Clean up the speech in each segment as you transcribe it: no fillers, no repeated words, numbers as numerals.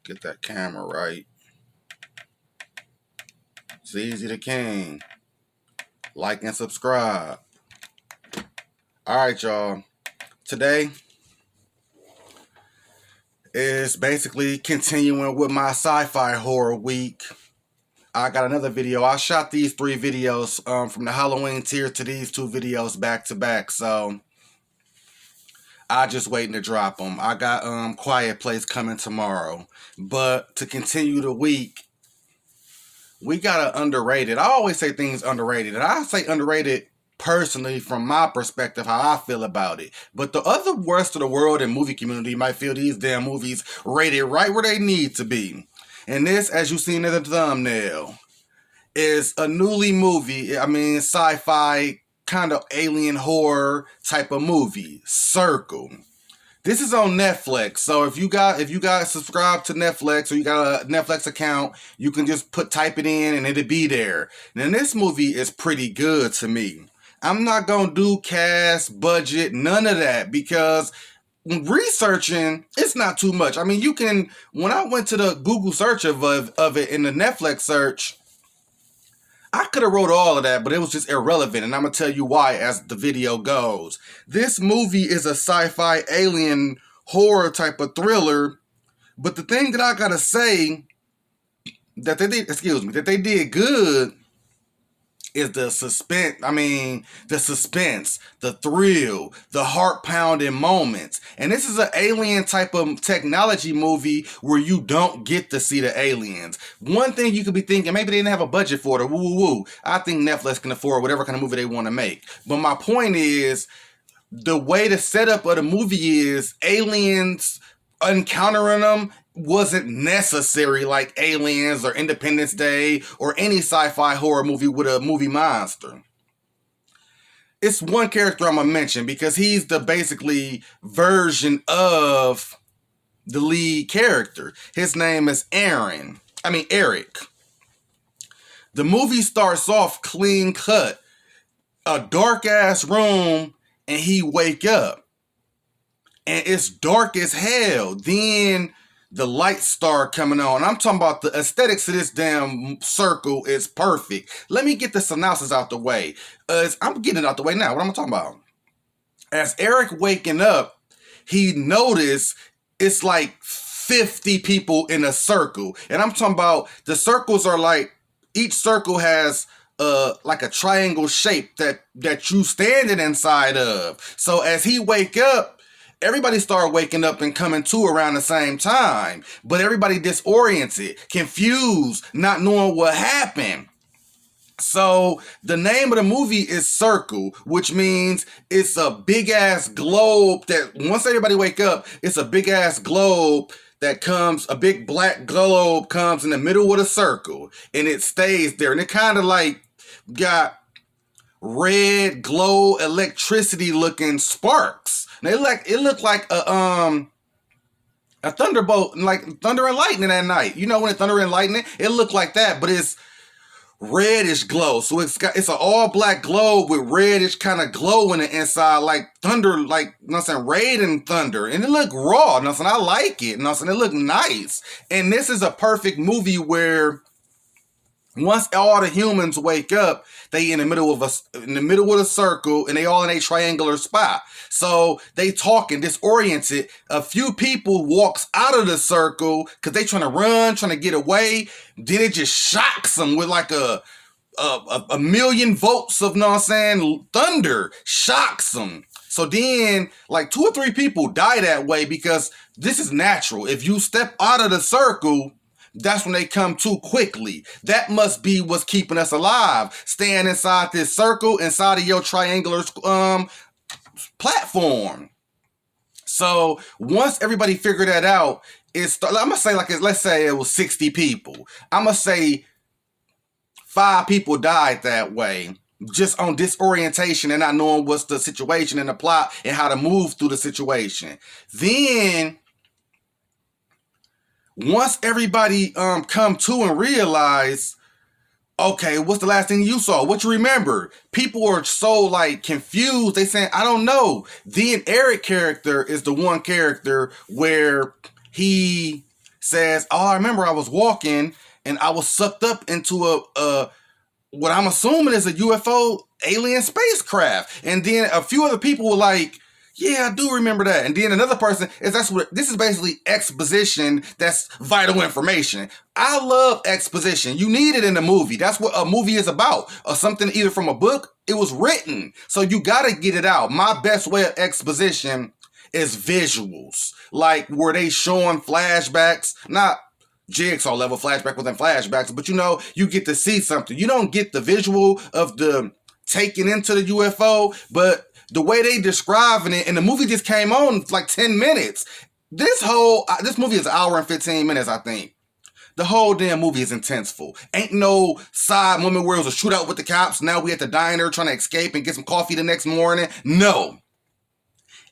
Get that camera right. Zac King. Like and subscribe. Alright, y'all. Today is basically continuing with my sci-fi horror week. I got another video. I shot these 3 videos from the Halloween tier to these 2 videos back to back. So I just waiting to drop them. I got Quiet Place coming tomorrow. But to continue the week, we got an underrated. I always say things underrated. And I say underrated personally from my perspective, how I feel about it. But the other rest of the world and movie community might feel these damn movies rated right where they need to be. And this, as you seen in the thumbnail, is a newly movie. I mean, sci-fi kind of alien horror type of movie. Circle. This is on Netflix, so if you got subscribed to Netflix or you got a Netflix account, you can just type it in and it'll be there. Now this movie is pretty good to me. I'm not gonna do cast, budget, none of that, because researching, it's not too much. I mean, you can, when I went to the Google search of it in the Netflix search, I could have wrote all of that, but it was just irrelevant, and I'm going to tell you why as the video goes. This movie is a sci-fi alien horror type of thriller, but the thing that I got to say that they did good is the suspense. I mean, the suspense, the thrill, the heart-pounding moments. And this is an alien type of technology movie where you don't get to see the aliens. One thing you could be thinking, maybe they didn't have a budget for it, or woo-woo-woo. I think Netflix can afford whatever kind of movie they want to make. But my point is, the way the setup of the movie is, aliens encountering them wasn't necessary like Aliens or Independence Day or any sci-fi horror movie with a movie monster. It's one character I'm gonna mention because he's the basically version of the lead character. His name is Eric. The movie starts off clean cut, a dark ass room, and he wake up. And it's dark as hell. Then the lights start coming on. I'm talking about the aesthetics of this damn circle is perfect. Let me get the synopsis out the way. I'm getting it out the way now. What am I talking about? As Eric waking up, he noticed it's like 50 people in a circle. And I'm talking about the circles are like, each circle has like a triangle shape that you standing inside of. So as he wake up, everybody started waking up and coming to around the same time, but everybody disoriented, confused, not knowing what happened. So the name of the movie is Circle, which means it's a big ass globe that once everybody wake up, it's a big ass globe that comes, a big black globe comes in the middle of the circle and it stays there. And it kind of like got red glow electricity looking sparks. Now it looked like a thunderbolt, like thunder and lightning at night. You know when it's thunder and lightning, it looked like that, but it's reddish glow. So it's an all black globe with reddish kind of glow in the inside, like thunder, like you know what I'm saying, rain and thunder. And it looked raw. You know what I'm saying? I like it. You know what I'm saying? It looked nice. And this is a perfect movie where once all the humans wake up, they in the middle of the circle, and they all in a triangular spot. So they talking disoriented. A few people walks out of the circle because they trying to run, trying to get away. Then it just shocks them with like a million volts of, know what I'm saying, thunder shocks them. So then like 2 or 3 people die that way because this is natural. If you step out of the circle, that's when they come too quickly. That must be what's keeping us alive. Staying inside this circle, inside of your triangular platform. So once everybody figured that out, I'm gonna say let's say it was 60 people. I'm gonna say 5 people died that way, just on disorientation and not knowing what's the situation and the plot and how to move through the situation. Then once everybody come to and realize, okay, what's the last thing you saw? What you remember? People are so like confused. They saying, I don't know. Then Eric character is the one character where he says, "Oh, I remember I was walking and I was sucked up into a what I'm assuming is a UFO alien spacecraft." And then a few other people were like, "Yeah, I do remember that." And then another person is that's what this is basically exposition that's vital information. I love exposition. You need it in a movie. That's what a movie is about. Or something either from a book, it was written. So you gotta get it out. My best way of exposition is visuals. Like where they showing flashbacks, not Jigsaw level flashback within flashbacks, but you get to see something. You don't get the visual of the taking into the UFO, but the way they describing it, and the movie just came on for like 10 minutes. This movie is an hour and 15 minutes, I think. The whole damn movie is intenseful. Ain't no side moment where it was a shootout with the cops. Now we at the diner trying to escape and get some coffee the next morning. No.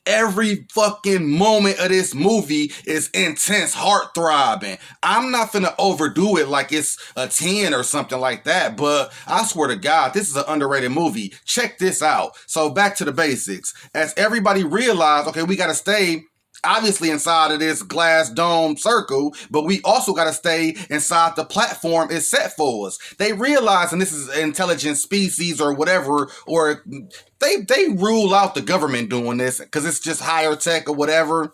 Every fucking moment of this movie is intense, heart-throbbing. I'm not finna overdo it like it's a 10 or something like that, but I swear to God, this is an underrated movie. Check this out. So back to the basics. As everybody realized, okay, we gotta stay obviously inside of this glass dome circle, but we also got to stay inside the platform it's set for us. They realize, and this is an intelligent species or whatever, or they rule out the government doing this because it's just higher tech or whatever.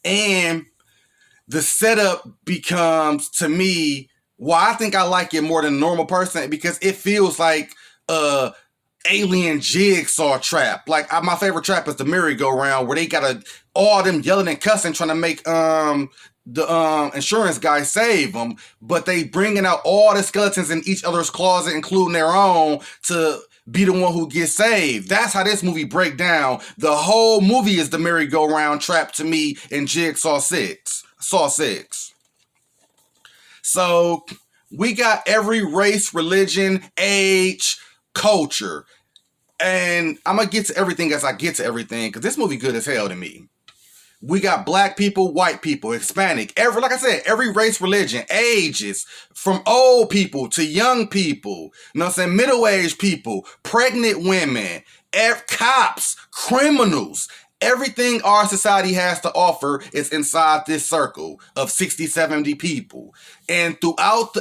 And the setup becomes, to me, why I think I like it more than a normal person, because it feels like alien jigsaw trap. Like my favorite trap is the merry-go-round, where they gotta all them yelling and cussing trying to make the insurance guy save them, but they bringing out all the skeletons in each other's closet, including their own, to be the one who gets saved. That's how this movie break down. The whole movie is the merry-go-round trap to me in Jigsaw 6. Saw 6. So we got every race, religion, age, culture. And I'm going to get to everything as I get to everything, because this movie good as hell to me. We got black people, white people, Hispanic, like I said, every race, religion, ages, from old people to young people, you know what I'm saying, middle-aged people, pregnant women, cops, criminals. Everything our society has to offer is inside this circle of 60, 70 people. And throughout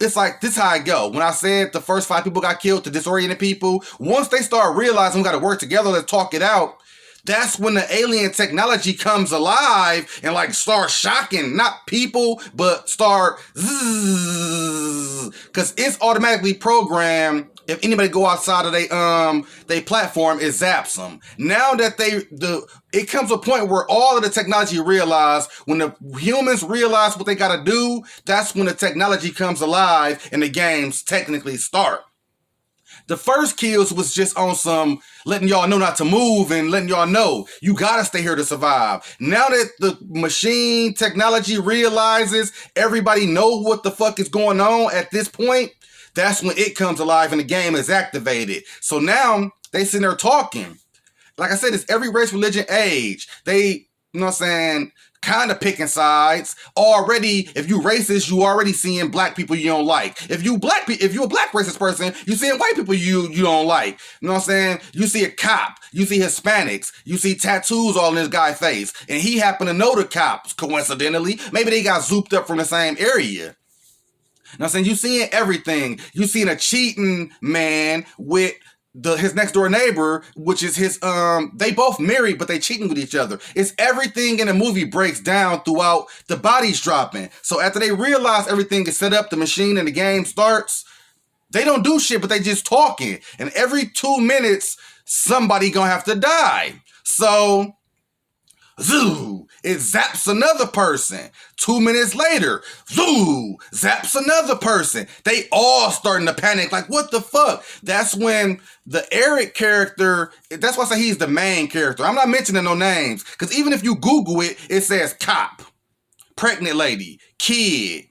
it's like, this how I go. When I said the first 5 people got killed, the disoriented people, once they start realizing we got to work together, let's talk it out, that's when the alien technology comes alive and like start shocking, not people, but start because it's automatically programmed. If anybody go outside of they platform, it zaps them. Now that it comes to a point where all of the technology realize, when the humans realize what they gotta do, that's when the technology comes alive and the games technically start. The first kills was just on some letting y'all know not to move and letting y'all know you gotta stay here to survive. Now that the machine technology realizes everybody know what the fuck is going on at this point, that's when it comes alive and the game is activated. So now they sitting there talking. Like I said, it's every race, religion, age. They, you know what I'm saying, kind of picking sides. Already, if you racist, you already seeing black people you don't like. If you a black racist person, you seeing white people you don't like. You know what I'm saying? You see a cop, you see Hispanics, you see tattoos all in this guy's face, and he happened to know the cops, coincidentally. Maybe they got zooped up from the same area. You know what I'm saying? You seeing everything. You seeing a cheating man with his next door neighbor, which is his they both married, but they cheating with each other. It's everything in the movie breaks down throughout the bodies dropping. So after they realize everything is set up, the machine and the game starts, they don't do shit, but they just talking. And every 2 minutes, somebody gonna have to die. So zoo, it zaps another person. 2 minutes later, zoo, zaps another person. They all starting to panic, like, what the fuck? That's when the Eric character, that's why I say he's the main character. I'm not mentioning no names, because even if you Google it, it says cop, pregnant lady, kid.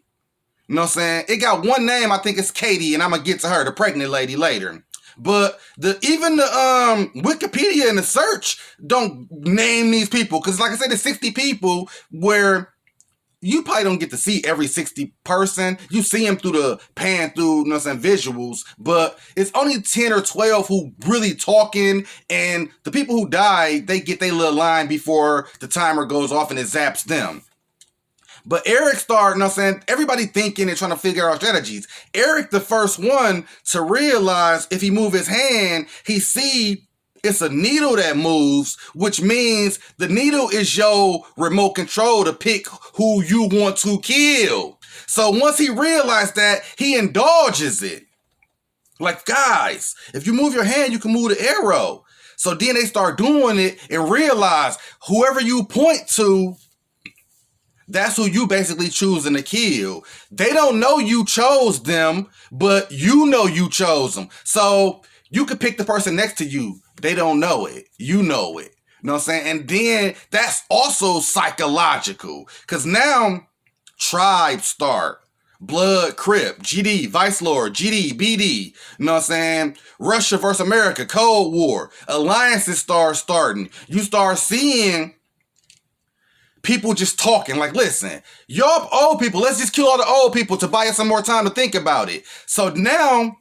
You know what I'm saying? It got one name, I think it's Katie, and I'm going to get to her, the pregnant lady, later. But even the Wikipedia and the search don't name these people. Because like I said, there's 60 people where you probably don't get to see every 60 person. You see them through the pan through, you know what I'm saying, visuals. But it's only 10 or 12 who really talking. And the people who die, they get their little line before the timer goes off and it zaps them. But Eric started, you know what I'm saying, everybody thinking and trying to figure out strategies. Eric, the first one to realize if he move his hand, he see it's a needle that moves, which means the needle is your remote control to pick who you want to kill. So once he realized that, he indulges it. Like, guys, if you move your hand, you can move the arrow. So then they start doing it and realize whoever you point to, that's who you basically choosing to kill. They don't know you chose them, but you know you chose them. So you could pick the person next to you. They don't know it. You know it. You know what I'm saying? And then that's also psychological. Because now tribes start. Blood, Crip, GD, Vice Lord, GD, BD, you know what I'm saying? Russia versus America, Cold War. Alliances start starting. You start seeing people just talking like, listen, y'all old people, let's just kill all the old people to buy us some more time to think about it. So now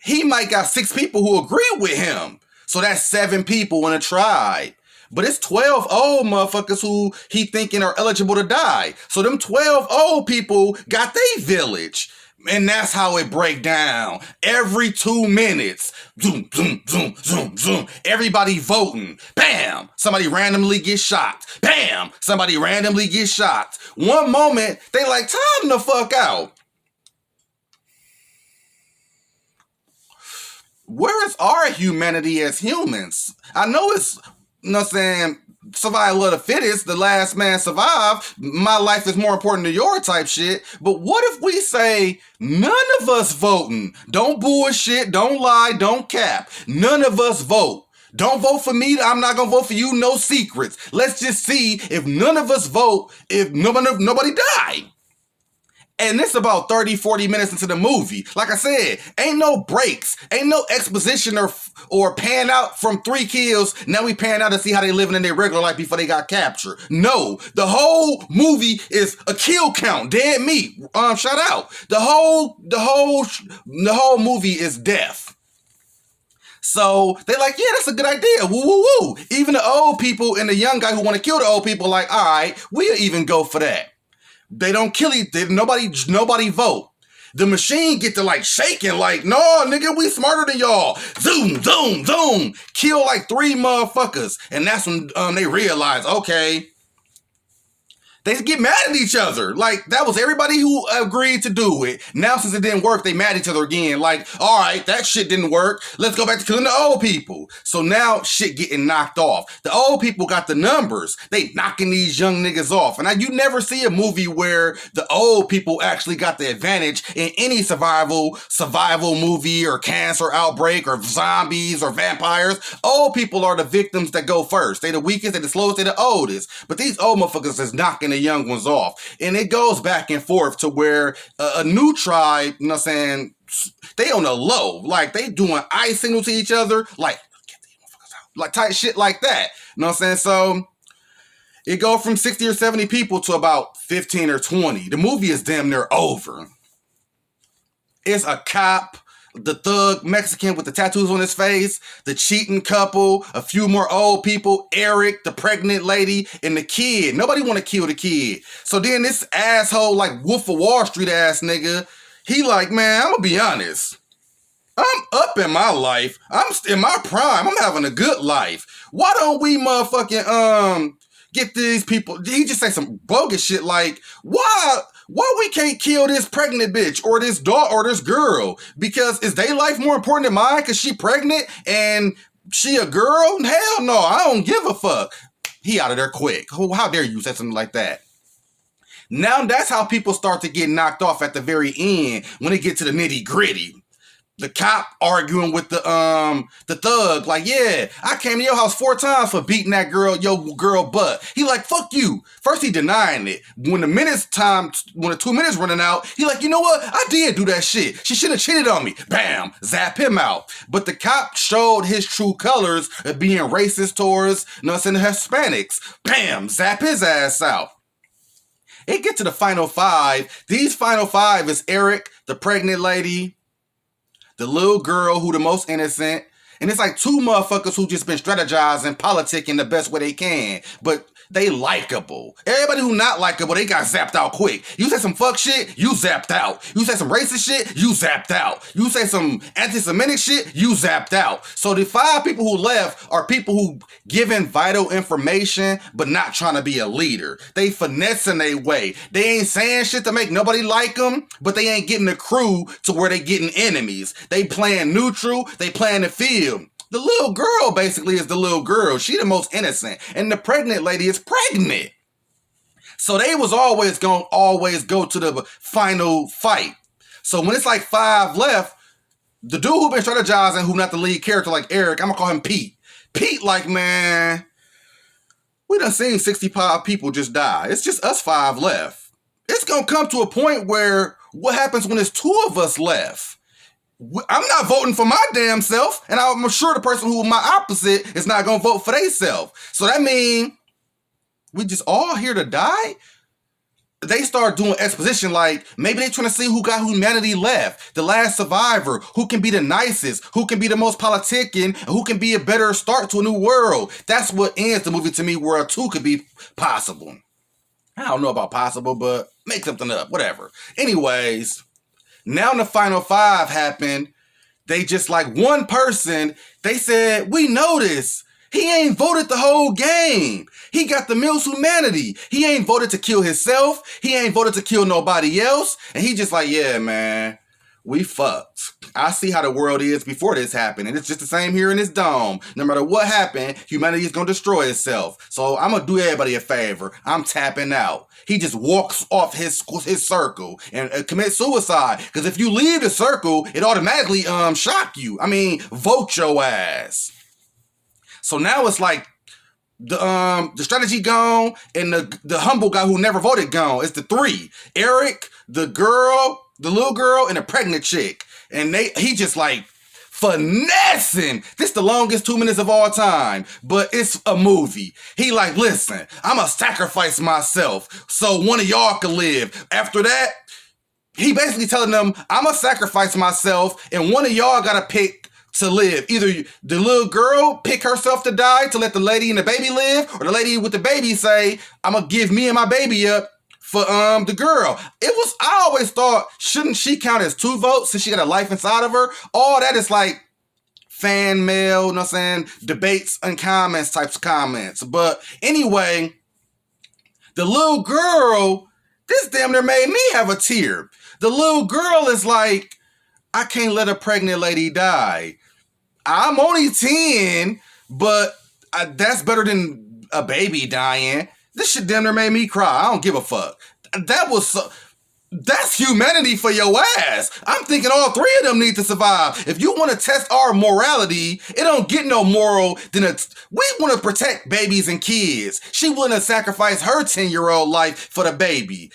he might got 6 people who agree with him. So that's 7 people in a tribe. But it's 12 old motherfuckers who he thinking are eligible to die. So them 12 old people got their village. And that's how it break down. Every 2 minutes. Zoom, zoom, zoom, zoom, zoom. Everybody voting. Bam! Somebody randomly gets shot. Bam! Somebody randomly gets shot. One moment, they like, time the fuck out. Where is our humanity as humans? I know it's, you know what I'm saying, survival of the fittest, the last man survive, my life is more important than your type shit. But what if we say none of us voting? Don't bullshit, don't lie, don't cap. None of us vote. Don't vote for me, I'm not gonna vote for you, no secrets. Let's just see if none of us vote, if nobody die. And it's about 30, 40 minutes into the movie. Like I said, ain't no breaks. Ain't no exposition or pan out from 3 kills. Now we pan out to see how they living in their regular life before they got captured. No, the whole movie is a kill count. Dead meat. Shout out. The whole movie is death. So they like, yeah, that's a good idea. Woo, woo, woo. Even the old people and the young guy who want to kill the old people like, all right, we'll even go for that. They don't kill it. Nobody vote. The machine get to like shaking like, no, nigga, we smarter than y'all. Zoom, zoom, zoom. Kill like 3 motherfuckers. And that's when they realize, okay, they get mad at each other. Like, that was everybody who agreed to do it. Now, since it didn't work, they mad at each other again. Like, all right, that shit didn't work. Let's go back to killing the old people. So now, shit getting knocked off. The old people got the numbers. They knocking these young niggas off. And you never see a movie where the old people actually got the advantage in any survival movie or cancer outbreak or zombies or vampires. Old people are the victims that go first. They the weakest, they the slowest, they the oldest. But these old motherfuckers is knocking the young ones off. And it goes back and forth to where a new tribe, you know what I'm saying, they on the low. Like, they doing eye signal to each other. Like, get these motherfuckers out. Like, tight shit like that. You know what I'm saying? So, it go from 60 or 70 people to about 15 or 20. The movie is damn near over. It's a cop, the thug Mexican with the tattoos on his face, the cheating couple, a few more old people, Eric, the pregnant lady, and the kid. Nobody want to kill the kid. So then this asshole, like Wolf of Wall Street ass nigga, he like, man, I'm gonna be honest. I'm up in my life. I'm in my prime. I'm having a good life. Why don't we motherfucking, get these people, he just say some bogus shit like, why we can't kill this pregnant bitch or this dog or this girl? Because is their life more important than mine because she pregnant and she a girl? Hell no, I don't give a fuck. He out of there quick. How dare you say something like that? Now that's how people start to get knocked off at the very end when they get to the nitty gritty. The cop arguing with the thug, like, yeah, I came to your house 4 times for beating that girl, your girl butt. He like, fuck you. First he denying it. When the 2 minutes running out, he like, you know what? I did do that shit. She should have cheated on me. Bam, zap him out. But the cop showed his true colors of being racist towards, you know what I'm saying, Hispanics. Bam, zap his ass out. It get to the final 5. These final 5 is Eric, the pregnant lady, the little girl who the most innocent, and it's like 2 motherfuckers who just been strategizing, politicking the best way they can. But they likable. Everybody who not likable, they got zapped out quick. You say some fuck shit, you zapped out. You say some racist shit, you zapped out. You say some anti-Semitic shit, you zapped out. So the 5 people who left are people who giving vital information, but not trying to be a leader. They finessing their way. They ain't saying shit to make nobody like them, but they ain't getting the crew to where they getting enemies. They playing neutral, they playing the field. The little girl basically is the little girl. She the most innocent. And the pregnant lady is pregnant. So they was always going to always go to the final fight. So when it's like 5 left, the dude who been strategizing, who not the lead character like Eric, I'm going to call him Pete. Pete like, man, we done seen 65 people just die. It's just us 5 left. It's going to come to a point where what happens when it's 2 of us left? I'm not voting for my damn self, and I'm sure the person who my opposite is not going to vote for themselves. So that means we just all here to die? They start doing exposition like maybe they trying to see who got humanity left, the last survivor, who can be the nicest, who can be the most politicking, who can be a better start to a new world. That's what ends the movie to me, where a 2 could be possible. I don't know about possible, but make something up, whatever. Anyways, now in the final 5 happened, they just like one person, they said, we noticed he ain't voted the whole game. He got the most humanity. He ain't voted to kill himself. He ain't voted to kill nobody else. And he just like, yeah, man, we fucked. I see how the world is before this happened. And it's just the same here in this dome. No matter what happened, humanity is going to destroy itself. So I'm going to do everybody a favor. I'm tapping out. He just walks off his circle and commits suicide. Because if you leave the circle, it automatically shock you. I mean, vote your ass. So now it's like the strategy gone and the humble guy who never voted gone. It's the 3. Eric, the girl, the little girl, and the pregnant chick. And he just like finessing. This the longest 2 minutes of all time, but it's a movie. He like, listen, I'm gonna sacrifice myself so one of y'all can live. After that, he basically telling them, I'm gonna sacrifice myself and one of y'all gotta pick to live. Either the little girl pick herself to die to let the lady and the baby live, or the lady with the baby say, I'm gonna give me and my baby up for the girl. I always thought, shouldn't she count as 2 votes since she got a life inside of her? All that is like fan mail, you know what I'm saying? Debates and comments types of comments. But anyway, the little girl, this damn near made me have a tear. The little girl is like, I can't let a pregnant lady die. I'm only 10, but that's better than a baby dying. This shit damn near made me cry. I don't give a fuck. That's humanity for your ass. I'm thinking all 3 of them need to survive. If you want to test our morality, it don't get no moral than we want to protect babies and kids. She willing to sacrifice her 10-year-old life for the baby.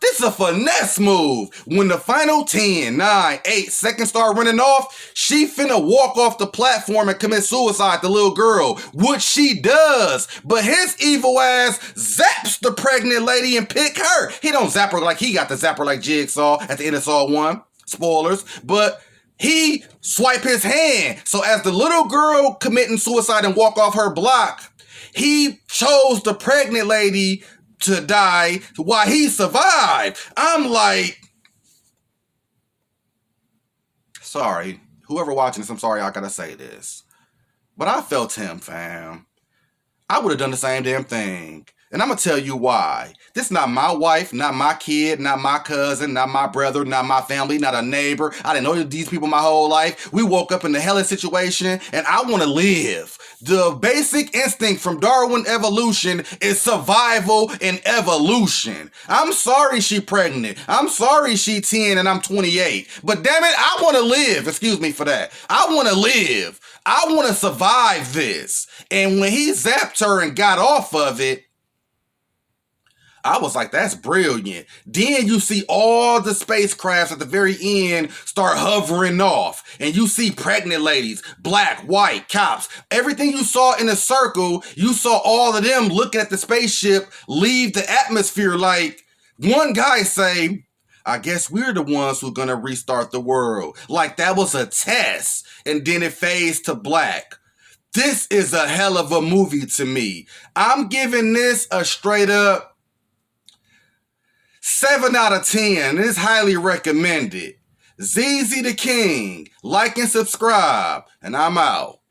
This is a finesse move. When the final 10, 9, 8 seconds start running off, she finna walk off the platform and commit suicide, the little girl, which she does. But his evil ass zaps the pregnant lady and pick her. He don't zap her like he got the zapper like Jigsaw at the end of Saw 1. Spoilers. But he swipe his hand. So as the little girl committing suicide and walk off her block, he chose the pregnant lady to die while he survived. I'm like, sorry. Whoever watching this, I'm sorry I gotta say this. But I felt him, fam. I would have done the same damn thing. And I'm going to tell you why. This is not my wife, not my kid, not my cousin, not my brother, not my family, not a neighbor. I didn't know these people my whole life. We woke up in the hellish situation and I want to live. The basic instinct from Darwin evolution is survival and evolution. I'm sorry she pregnant. I'm sorry she 10 and I'm 28. But damn it, I want to live. Excuse me for that. I want to live. I want to survive this. And when he zapped her and got off of it, I was like, that's brilliant. Then you see all the spacecrafts at the very end start hovering off. And you see pregnant ladies, black, white, cops. Everything you saw in the circle, you saw all of them looking at the spaceship leave the atmosphere like, one guy say, I guess we're the ones who are going to restart the world. Like that was a test. And then it fades to black. This is a hell of a movie to me. I'm giving this a straight up 7 out of 10. It's highly recommended. ZZ the King. Like and subscribe. And I'm out.